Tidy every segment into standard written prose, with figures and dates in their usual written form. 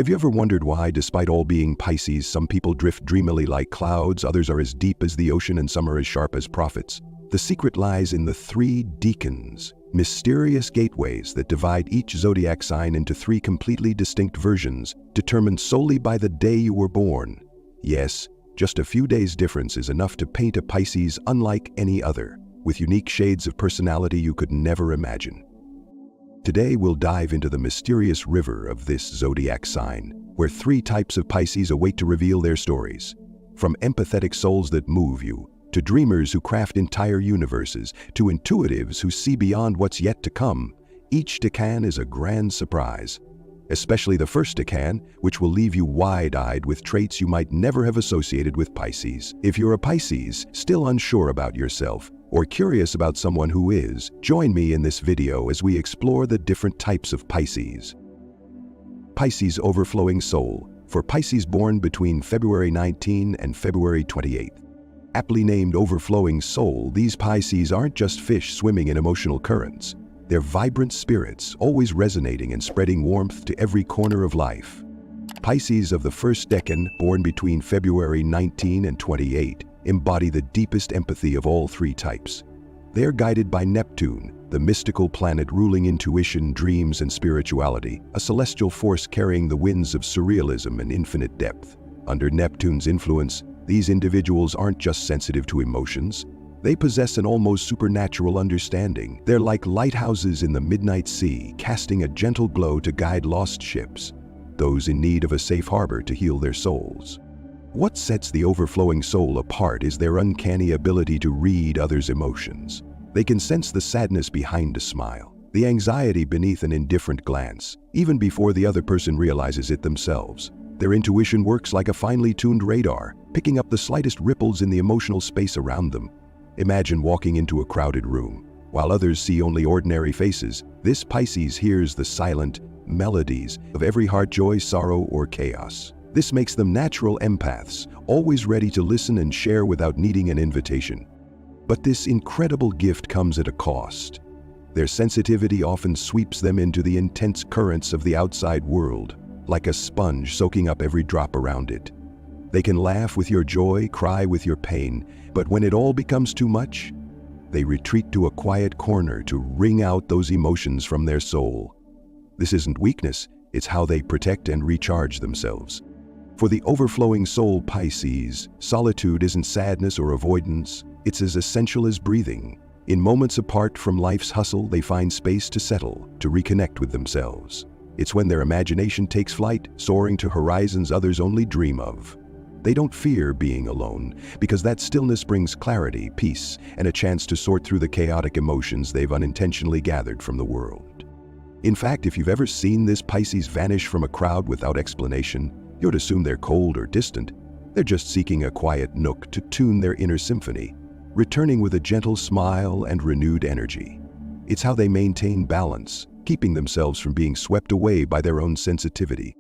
Have you ever wondered why, despite all being Pisces, some people drift dreamily like clouds, others are as deep as the ocean, and some are as sharp as prophets? The secret lies in the 3 decans, mysterious gateways that divide each zodiac sign into 3 completely distinct versions, determined solely by the day you were born. Yes, just a few days' difference is enough to paint a Pisces unlike any other, with unique shades of personality you could never imagine. Today we'll dive into the mysterious river of this zodiac sign, where 3 types of Pisces await to reveal their stories. From empathetic souls that move you, to dreamers who craft entire universes, to intuitives who see beyond what's yet to come, each decan is a grand surprise. Especially the first decan, which will leave you wide-eyed with traits you might never have associated with Pisces. If you're a Pisces, still unsure about yourself, or curious about someone who is, join me in this video as we explore the different types of Pisces. Pisces overflowing soul, for Pisces born between February 19 and February 28. Aptly named overflowing soul, these Pisces aren't just fish swimming in emotional currents. They're vibrant spirits, always resonating and spreading warmth to every corner of life. Pisces of the first decan, born between February 19 and 28, embody the deepest empathy of all 3 types. They are guided by Neptune, the mystical planet ruling intuition, dreams, and spirituality, a celestial force carrying the winds of surrealism and infinite depth. Under Neptune's influence, these individuals aren't just sensitive to emotions. They possess an almost supernatural understanding. They're like lighthouses in the midnight sea, casting a gentle glow to guide lost ships, those in need of a safe harbor to heal their souls. What sets the overflowing soul apart is their uncanny ability to read others' emotions. They can sense the sadness behind a smile, the anxiety beneath an indifferent glance, even before the other person realizes it themselves. Their intuition works like a finely tuned radar, picking up the slightest ripples in the emotional space around them. Imagine walking into a crowded room. While others see only ordinary faces, this Pisces hears the silent melodies of every heart, joy, sorrow, or chaos. This makes them natural empaths, always ready to listen and share without needing an invitation. But this incredible gift comes at a cost. Their sensitivity often sweeps them into the intense currents of the outside world, like a sponge soaking up every drop around it. They can laugh with your joy, cry with your pain, but when it all becomes too much, they retreat to a quiet corner to wring out those emotions from their soul. This isn't weakness, it's how they protect and recharge themselves. For the overflowing soul Pisces, solitude isn't sadness or avoidance, it's as essential as breathing. In moments apart from life's hustle, they find space to settle, to reconnect with themselves. It's when their imagination takes flight, soaring to horizons others only dream of. They don't fear being alone, because that stillness brings clarity, peace, and a chance to sort through the chaotic emotions they've unintentionally gathered from the world. In fact, if you've ever seen this Pisces vanish from a crowd without explanation, you'd assume they're cold or distant. They're just seeking a quiet nook to tune their inner symphony, returning with a gentle smile and renewed energy. It's how they maintain balance, keeping themselves from being swept away by their own sensitivity.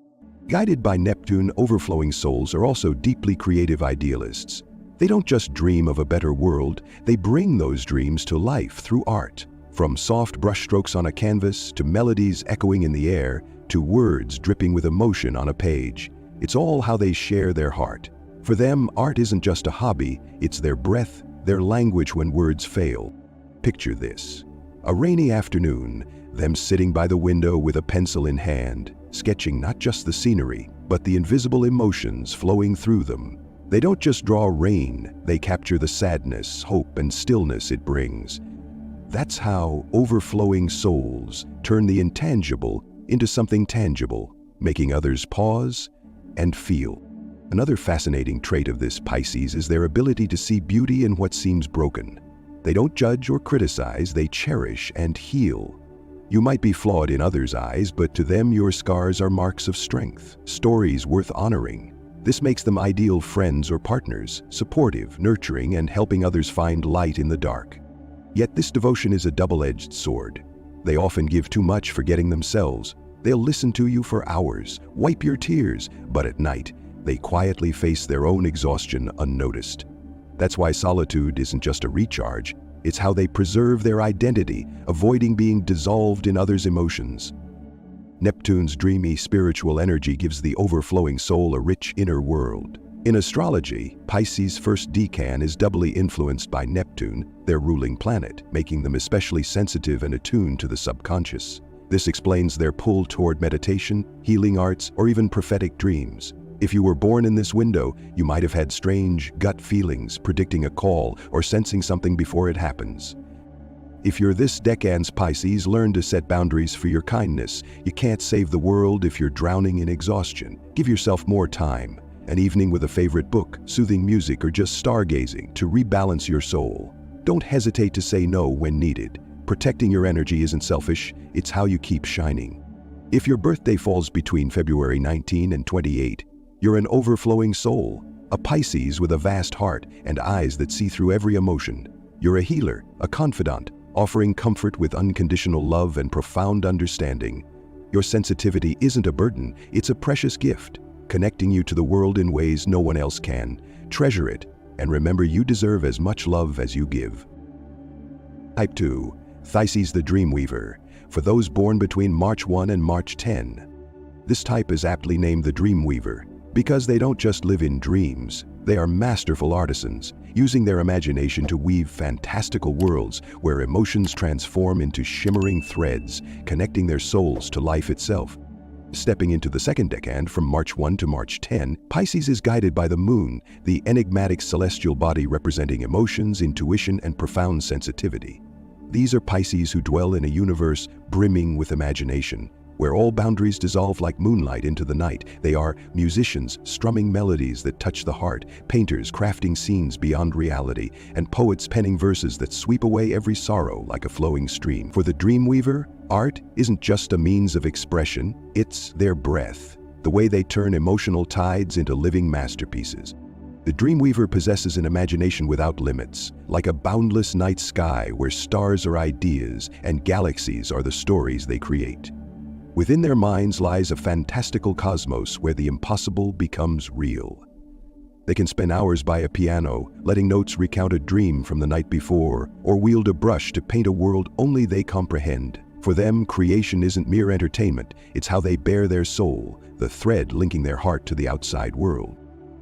Guided by Neptune, overflowing souls are also deeply creative idealists. They don't just dream of a better world, they bring those dreams to life through art. From soft brushstrokes on a canvas, to melodies echoing in the air, to words dripping with emotion on a page. It's all how they share their heart. For them, art isn't just a hobby, it's their breath, their language when words fail. Picture this: a rainy afternoon, them sitting by the window with a pencil in hand, sketching not just the scenery, but the invisible emotions flowing through them. They don't just draw rain, they capture the sadness, hope, and stillness it brings. That's how overflowing souls turn the intangible into something tangible, making others pause and feel. Another fascinating trait of this Pisces is their ability to see beauty in what seems broken. They don't judge or criticize, they cherish and heal. You might be flawed in others' eyes, but to them your scars are marks of strength, stories worth honoring. This makes them ideal friends or partners, supportive, nurturing, and helping others find light in the dark. Yet this devotion is a double-edged sword. They often give too much, forgetting themselves. They'll listen to you for hours, wipe your tears, but at night, they quietly face their own exhaustion unnoticed. That's why solitude isn't just a recharge, it's how they preserve their identity, avoiding being dissolved in others' emotions. Neptune's dreamy spiritual energy gives the overflowing soul a rich inner world. In astrology, Pisces' first decan is doubly influenced by Neptune, their ruling planet, making them especially sensitive and attuned to the subconscious. This explains their pull toward meditation, healing arts, or even prophetic dreams. If you were born in this window, you might have had strange gut feelings, predicting a call, or sensing something before it happens. If you're this decan's Pisces, learn to set boundaries for your kindness. You can't save the world if you're drowning in exhaustion. Give yourself more time. An evening with a favorite book, soothing music, or just stargazing to rebalance your soul. Don't hesitate to say no when needed. Protecting your energy isn't selfish, it's how you keep shining. If your birthday falls between February 19 and 28, you're an overflowing soul, a Pisces with a vast heart and eyes that see through every emotion. You're a healer, a confidant, offering comfort with unconditional love and profound understanding. Your sensitivity isn't a burden, it's a precious gift, connecting you to the world in ways no one else can. Treasure it, and remember you deserve as much love as you give. Type 2. Pisces the Dreamweaver. For those born between March 1 and March 10. This type is aptly named the Dreamweaver because they don't just live in dreams, they are masterful artisans, using their imagination to weave fantastical worlds where emotions transform into shimmering threads, connecting their souls to life itself. Stepping into the second decan from March 1 to March 10, Pisces is guided by the moon, the enigmatic celestial body representing emotions, intuition, and profound sensitivity. These are Pisces who dwell in a universe brimming with imagination, where all boundaries dissolve like moonlight into the night. They are musicians strumming melodies that touch the heart, painters crafting scenes beyond reality, and poets penning verses that sweep away every sorrow like a flowing stream. For the Dreamweaver, art isn't just a means of expression, it's their breath, the way they turn emotional tides into living masterpieces. The Dreamweaver possesses an imagination without limits, like a boundless night sky where stars are ideas and galaxies are the stories they create. Within their minds lies a fantastical cosmos where the impossible becomes real. They can spend hours by a piano, letting notes recount a dream from the night before, or wield a brush to paint a world only they comprehend. For them, creation isn't mere entertainment, it's how they bear their soul, the thread linking their heart to the outside world.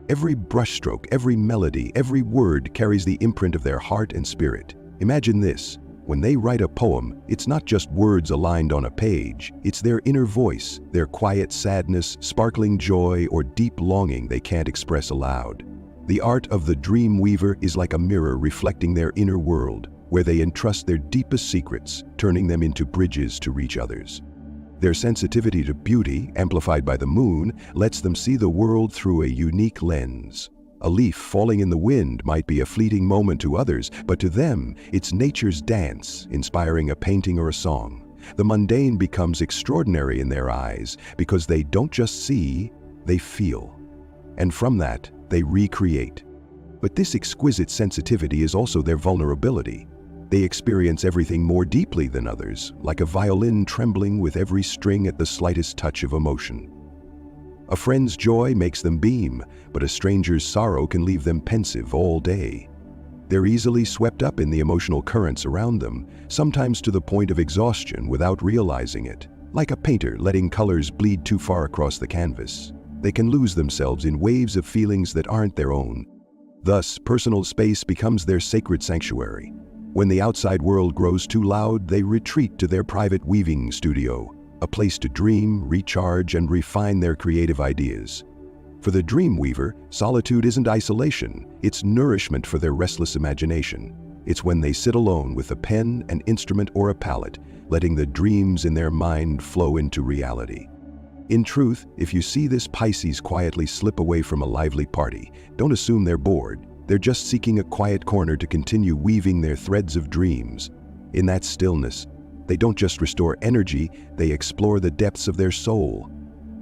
Every brushstroke, every melody, every word carries the imprint of their heart and spirit. Imagine this. When they write a poem, it's not just words aligned on a page, it's their inner voice, their quiet sadness, sparkling joy, or deep longing they can't express aloud. The art of the Dreamweaver is like a mirror reflecting their inner world, where they entrust their deepest secrets, turning them into bridges to reach others. Their sensitivity to beauty, amplified by the moon, lets them see the world through a unique lens. A leaf falling in the wind might be a fleeting moment to others, but to them, it's nature's dance, inspiring a painting or a song. The mundane becomes extraordinary in their eyes because they don't just see, they feel. And from that, they recreate. But this exquisite sensitivity is also their vulnerability. They experience everything more deeply than others, like a violin trembling with every string at the slightest touch of emotion. A friend's joy makes them beam, but a stranger's sorrow can leave them pensive all day. They're easily swept up in the emotional currents around them, sometimes to the point of exhaustion without realizing it. Like a painter letting colors bleed too far across the canvas, they can lose themselves in waves of feelings that aren't their own. Thus, personal space becomes their sacred sanctuary. When the outside world grows too loud, they retreat to their private weaving studio, a place to dream, recharge, and refine their creative ideas. For the Dreamweaver, solitude isn't isolation, it's nourishment for their restless imagination. It's when they sit alone with a pen, an instrument, or a palette, letting the dreams in their mind flow into reality. In truth, if you see this Pisces quietly slip away from a lively party, don't assume they're bored. They're just seeking a quiet corner to continue weaving their threads of dreams. In that stillness, they don't just restore energy, they explore the depths of their soul.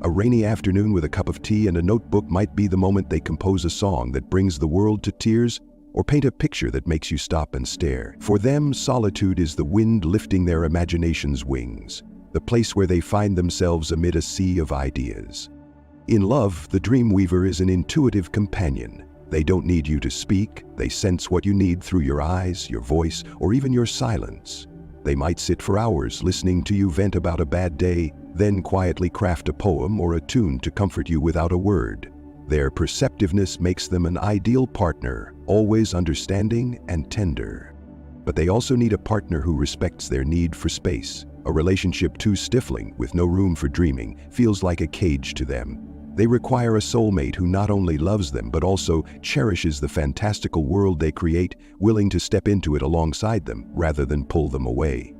A rainy afternoon with a cup of tea and a notebook might be the moment they compose a song that brings the world to tears, or paint a picture that makes you stop and stare. For them, solitude is the wind lifting their imagination's wings, the place where they find themselves amid a sea of ideas. In love, the Dreamweaver is an intuitive companion. They don't need you to speak, they sense what you need through your eyes, your voice, or even your silence. They might sit for hours listening to you vent about a bad day, then quietly craft a poem or a tune to comfort you without a word. Their perceptiveness makes them an ideal partner, always understanding and tender. But they also need a partner who respects their need for space. A relationship too stifling, with no room for dreaming, feels like a cage to them. They require a soulmate who not only loves them but also cherishes the fantastical world they create, willing to step into it alongside them rather than pull them away.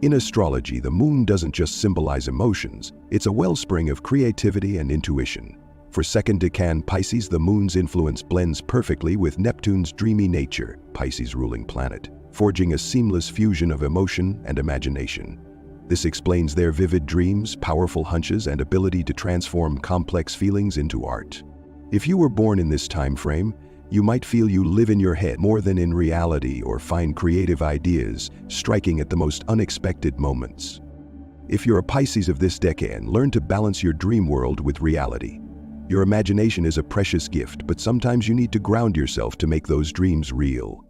In astrology, the moon doesn't just symbolize emotions, it's a wellspring of creativity and intuition. For second decan Pisces, the moon's influence blends perfectly with Neptune's dreamy nature, Pisces' ruling planet, forging a seamless fusion of emotion and imagination. This explains their vivid dreams, powerful hunches, and ability to transform complex feelings into art. If you were born in this time frame, you might feel you live in your head more than in reality or find creative ideas striking at the most unexpected moments. If you're a Pisces of this decan, learn to balance your dream world with reality. Your imagination is a precious gift, but sometimes you need to ground yourself to make those dreams real.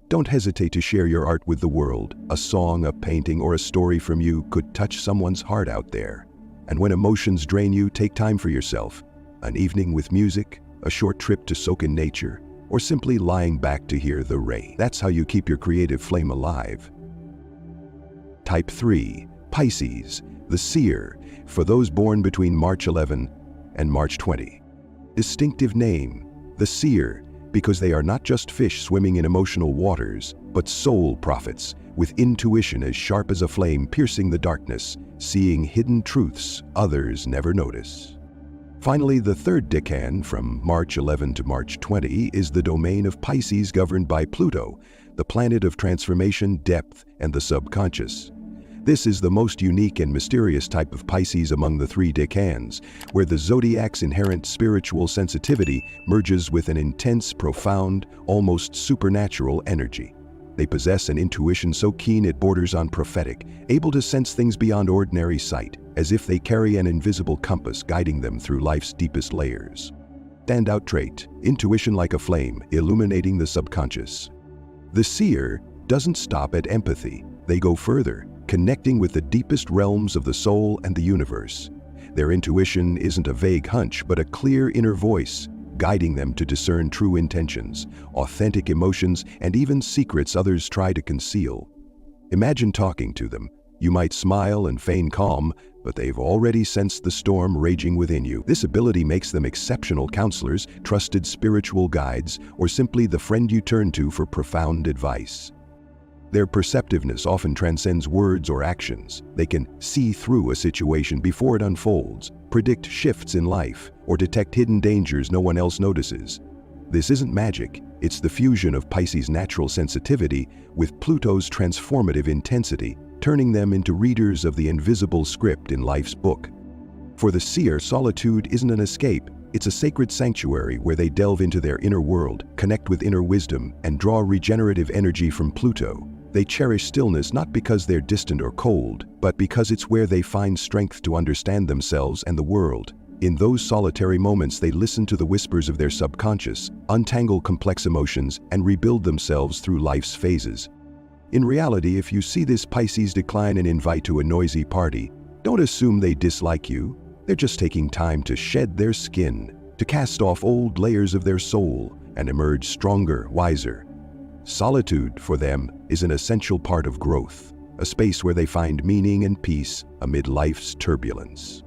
Don't hesitate to share your art with the world. A song, a painting, or a story from you could touch someone's heart out there. And when emotions drain you, take time for yourself. An evening with music, a short trip to soak in nature, or simply lying back to hear the rain. That's how you keep your creative flame alive. Type 3, Pisces, the seer, for those born between March 11 and March 20. Distinctive name, the seer, because they are not just fish swimming in emotional waters, but soul prophets, with intuition as sharp as a flame piercing the darkness, seeing hidden truths others never notice. Finally, the third decan, from March 11 to March 20, is the domain of Pisces, governed by Pluto, the planet of transformation, depth, and the subconscious. This is the most unique and mysterious type of Pisces among the three decans, where the zodiac's inherent spiritual sensitivity merges with an intense, profound, almost supernatural energy. They possess an intuition so keen it borders on prophetic, able to sense things beyond ordinary sight, as if they carry an invisible compass guiding them through life's deepest layers. Standout trait, intuition like a flame, illuminating the subconscious. The seer doesn't stop at empathy, they go further, connecting with the deepest realms of the soul and the universe. Their intuition isn't a vague hunch, but a clear inner voice, guiding them to discern true intentions, authentic emotions, and even secrets others try to conceal. Imagine talking to them. You might smile and feign calm, but they've already sensed the storm raging within you. This ability makes them exceptional counselors, trusted spiritual guides, or simply the friend you turn to for profound advice. Their perceptiveness often transcends words or actions. They can see through a situation before it unfolds, predict shifts in life, or detect hidden dangers no one else notices. This isn't magic, it's the fusion of Pisces' natural sensitivity with Pluto's transformative intensity, turning them into readers of the invisible script in life's book. For the seer, solitude isn't an escape, it's a sacred sanctuary where they delve into their inner world, connect with inner wisdom, and draw regenerative energy from Pluto. They cherish stillness not because they're distant or cold, but because it's where they find strength to understand themselves and the world. In those solitary moments, they listen to the whispers of their subconscious, untangle complex emotions, and rebuild themselves through life's phases. In reality, if you see this Pisces decline an invite to a noisy party, don't assume they dislike you. They're just taking time to shed their skin, to cast off old layers of their soul, and emerge stronger, wiser. Solitude, for them, is an essential part of growth, a space where they find meaning and peace amid life's turbulence.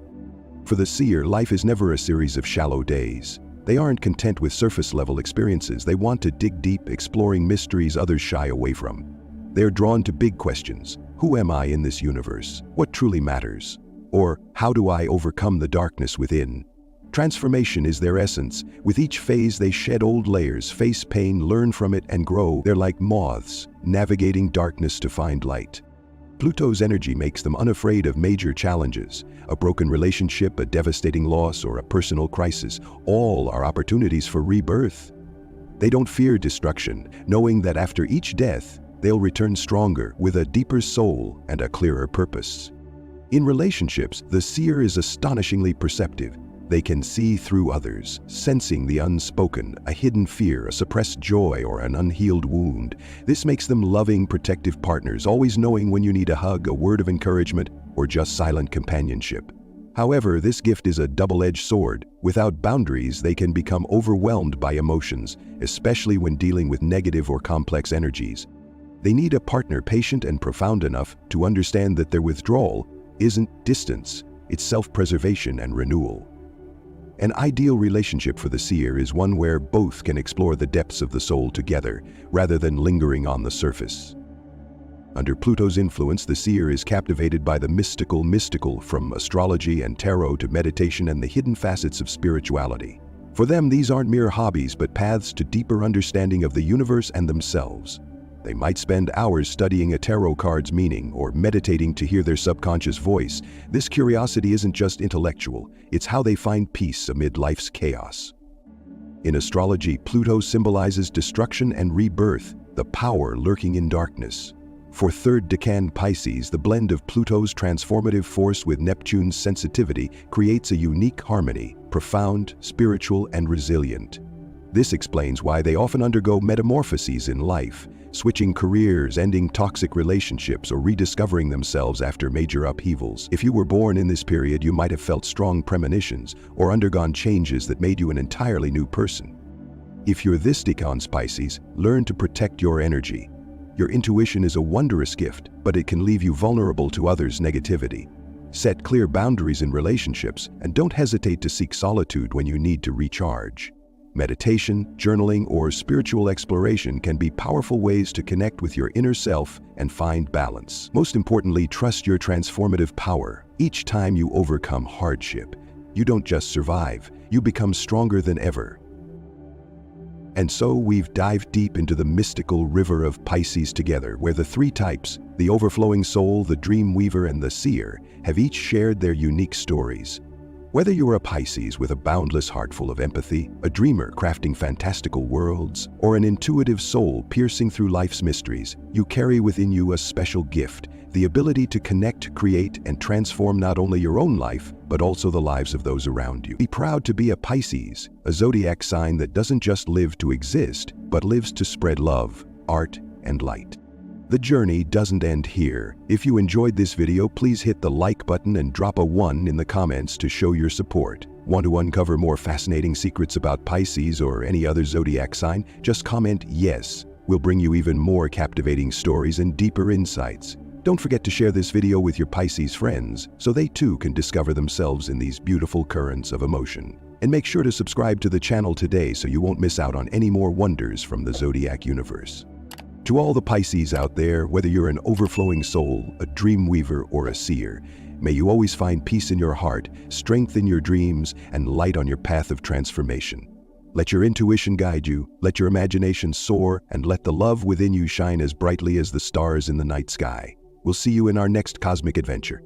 For the seer, life is never a series of shallow days. They aren't content with surface-level experiences. They want to dig deep, exploring mysteries others shy away from. They're drawn to big questions. Who am I in this universe? What truly matters? Or, how do I overcome the darkness within? Transformation is their essence. With each phase, they shed old layers, face pain, learn from it, and grow. They're like moths, navigating darkness to find light. Pluto's energy makes them unafraid of major challenges. A broken relationship, a devastating loss, or a personal crisis, all are opportunities for rebirth. They don't fear destruction, knowing that after each death, they'll return stronger, with a deeper soul and a clearer purpose. In relationships, the seer is astonishingly perceptive. They can see through others, sensing the unspoken, a hidden fear, a suppressed joy, or an unhealed wound. This makes them loving, protective partners, always knowing when you need a hug, a word of encouragement, or just silent companionship. However, this gift is a double-edged sword. Without boundaries, they can become overwhelmed by emotions, especially when dealing with negative or complex energies. They need a partner patient and profound enough to understand that their withdrawal isn't distance, it's self-preservation and renewal. An ideal relationship for the seer is one where both can explore the depths of the soul together, rather than lingering on the surface. Under Pluto's influence, the seer is captivated by the mystical, from astrology and tarot to meditation and the hidden facets of spirituality. For them, these aren't mere hobbies, but paths to deeper understanding of the universe and themselves. They might spend hours studying a tarot card's meaning or meditating to hear their subconscious voice. This curiosity isn't just intellectual, it's how they find peace amid life's chaos. In astrology, Pluto symbolizes destruction and rebirth, the power lurking in darkness. For third decan Pisces, the blend of Pluto's transformative force with Neptune's sensitivity creates a unique harmony, profound, spiritual, and resilient. This explains why they often undergo metamorphoses in life, switching careers, ending toxic relationships, or rediscovering themselves after major upheavals. If you were born in this period, you might have felt strong premonitions or undergone changes that made you an entirely new person. If you're this decans Pisces, learn to protect your energy. Your intuition is a wondrous gift, but it can leave you vulnerable to others' negativity. Set clear boundaries in relationships, and don't hesitate to seek solitude when you need to recharge. Meditation, journaling, or spiritual exploration can be powerful ways to connect with your inner self and find balance. Most importantly, trust your transformative power. Each time you overcome hardship, you don't just survive, you become stronger than ever. And so we've dived deep into the mystical river of Pisces together, where the three types, the overflowing soul, the dream weaver, and the seer, have each shared their unique stories. Whether you're a Pisces with a boundless heart full of empathy, a dreamer crafting fantastical worlds, or an intuitive soul piercing through life's mysteries, you carry within you a special gift, the ability to connect, create, and transform not only your own life, but also the lives of those around you. Be proud to be a Pisces, a zodiac sign that doesn't just live to exist, but lives to spread love, art, and light. The journey doesn't end here. If you enjoyed this video, please hit the like button and drop a 1 in the comments to show your support. Want to uncover more fascinating secrets about Pisces or any other zodiac sign? Just comment yes. We'll bring you even more captivating stories and deeper insights. Don't forget to share this video with your Pisces friends so they too can discover themselves in these beautiful currents of emotion. And make sure to subscribe to the channel today so you won't miss out on any more wonders from the zodiac universe. To all the Pisces out there, whether you're an overflowing soul, a dream weaver, or a seer, may you always find peace in your heart, strength in your dreams, and light on your path of transformation. Let your intuition guide you, let your imagination soar, and let the love within you shine as brightly as the stars in the night sky. We'll see you in our next cosmic adventure.